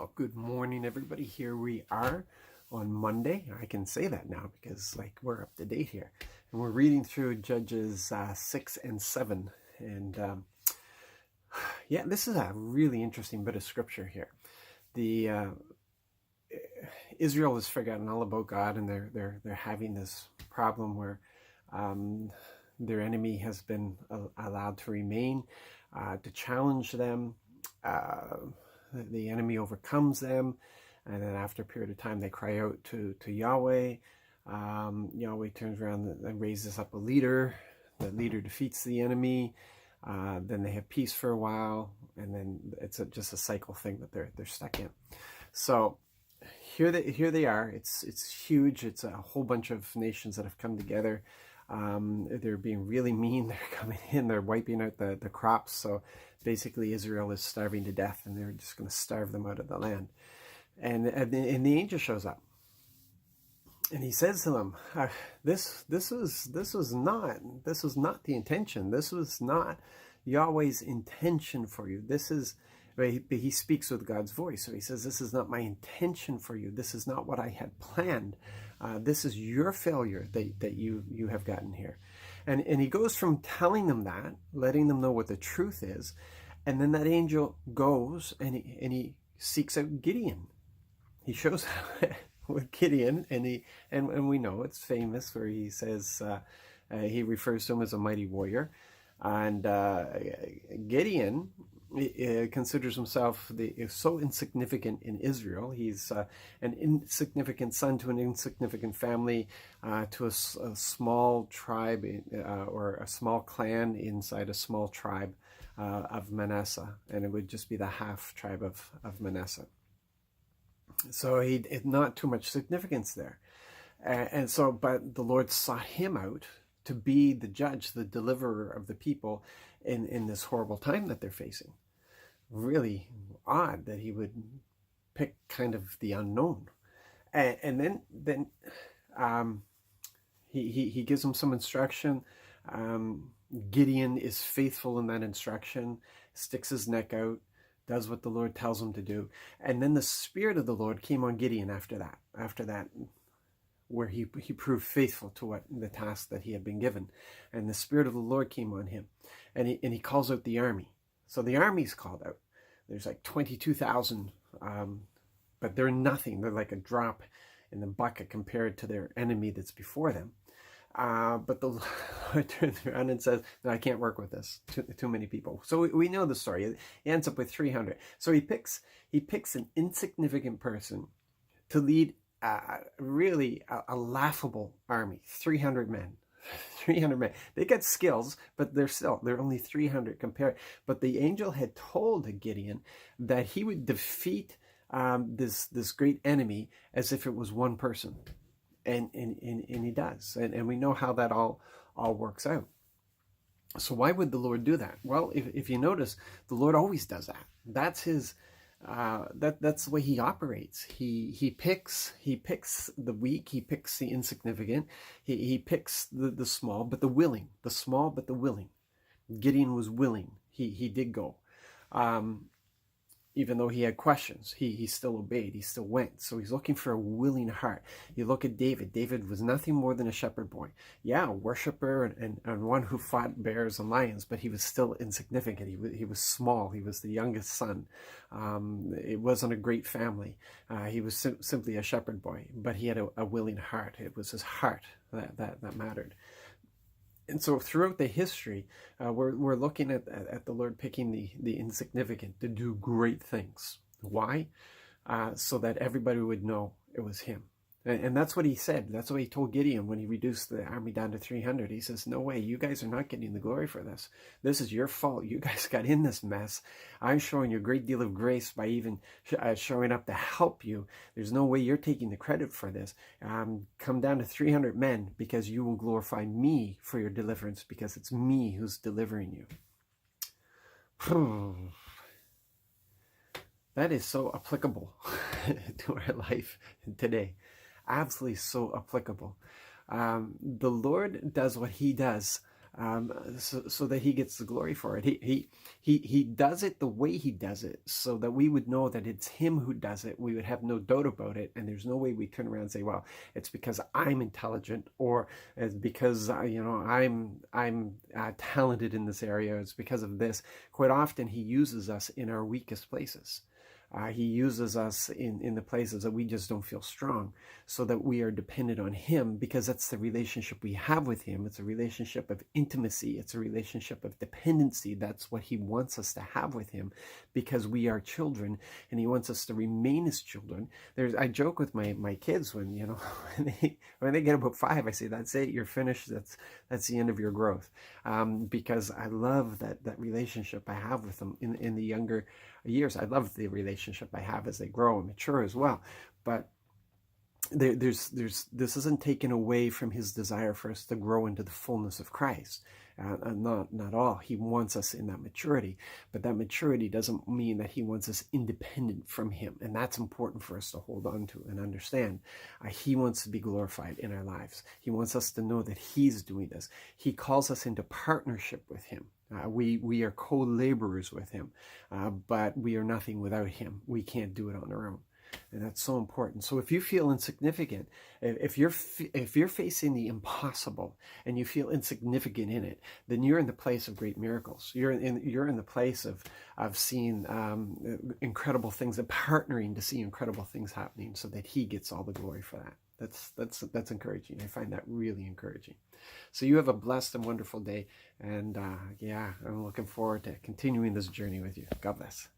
Well, good morning, everybody. Here we are on Monday. I can say that now because, we're up to date here. And we're reading through Judges 6 and 7. And this is a really interesting bit of scripture here. The Israel has forgotten all about God, and they're having this problem where their enemy has been allowed to remain, to challenge them. The enemy overcomes them, and then after a period of time they cry out to Yahweh. Yahweh turns around and raises up a leader. The leader defeats the enemy. Then they have peace for a while, and then it's just a cycle thing that they're stuck in. So here they are. It's huge. It's a whole bunch of nations that have come together. They're being really mean. They're coming in, they're wiping out the crops. So basically Israel is starving to death, and they're just going to starve them out of the land. And the angel shows up, and he says to them, this was not the intention. This was not Yahweh's intention for you. He speaks with God's voice. So he says, this is not my intention for you. This is not what I had planned. This is your failure that you have gotten here. And he goes from telling them that, letting them know what the truth is, and then that angel goes and he seeks out Gideon. He shows up with Gideon, and we know it's famous where he says, he refers to him as a mighty warrior. And Gideon considers himself so insignificant in Israel. He's an insignificant son to an insignificant family, to a small tribe or a small clan inside a small tribe of Manasseh, and it would just be the half tribe of Manasseh. So he not too much significance there, but the Lord sought him out to be the judge, the deliverer of the people in this horrible time that they're facing. Really odd that he would pick kind of the unknown, and then he gives them some instruction. Gideon is faithful in that instruction, sticks his neck out, does what the Lord tells him to do, and then the Spirit of the Lord came on Gideon after that, where he proved faithful to what the task that he had been given, and the Spirit of the Lord came on him, and he calls out the army. So the army's called out. There's like 22,000, but they're nothing. They're like a drop in the bucket compared to their enemy that's before them. But the Lord turns around and says, no, I can't work with this. Too many people. So we know the story. He ends up with 300. So he picks an insignificant person to lead really a laughable army, 300 men. 300 men. They got skills, but they're only 300 compared. But the angel had told Gideon that he would defeat this great enemy as if it was one person, and he does, and we know how that all works out. So why would the Lord do that? Well, if you notice, the Lord always does that. That's his. That's the way he operates. He picks the weak. He picks the insignificant. He picks the small but the willing. The small but the willing. Gideon was willing. He did go. Even though he had questions, he still obeyed. He still went. So he's looking for a willing heart. You look at David. David was nothing more than a shepherd boy. Yeah, a worshiper and one who fought bears and lions, but he was still insignificant. He was small. He was the youngest son. It wasn't a great family. He was simply a shepherd boy, but he had a willing heart. It was his heart that mattered. And so throughout the history, we're looking at the Lord picking the insignificant to do great things. Why? So that everybody would know it was him. And that's what he said. That's what he told Gideon when he reduced the army down to 300. He says, no way, you guys are not getting the glory for this. This is your fault. You guys got in this mess. I'm showing you a great deal of grace by even showing up to help you. There's no way you're taking the credit for this. Come down to 300 men because you will glorify me for your deliverance, because it's me who's delivering you. That is so applicable to our life today. Absolutely so applicable. The Lord does what he does so that he gets the glory for it. He does it the way he does it, so that we would know that it's him who does it. We would have no doubt about it, and there's no way we turn around and say, "Well, it's because I'm intelligent," or "It's because I'm talented in this area. It's because of this." Quite often, he uses us in our weakest places. He uses us in the places that we just don't feel strong, so that we are dependent on him, because that's the relationship we have with him. It's a relationship of intimacy. It's a relationship of dependency. That's what he wants us to have with him, because we are children, and he wants us to remain as children. I joke with my kids when when they get about 5, I say, "That's it. You're finished. That's the end of your growth," because I love that relationship I have with them in the younger years. I love the relationship I have as they grow and mature as well. But this isn't taken away from his desire for us to grow into the fullness of Christ. Not all. He wants us in that maturity, but that maturity doesn't mean that he wants us independent from him, and that's important for us to hold on to and understand. He wants to be glorified in our lives. He wants us to know that he's doing this. He calls us into partnership with him. We are co-laborers with him, but we are nothing without him. We can't do it on our own. And that's so important. So if you feel insignificant, if you're facing the impossible and you feel insignificant in it, then you're in the place of great miracles. You're in the place of seeing incredible things and partnering to see incredible things happening, so that he gets all the glory for that. That's encouraging. I find that really encouraging. So you have a blessed and wonderful day, and I'm looking forward to continuing this journey with you. God bless.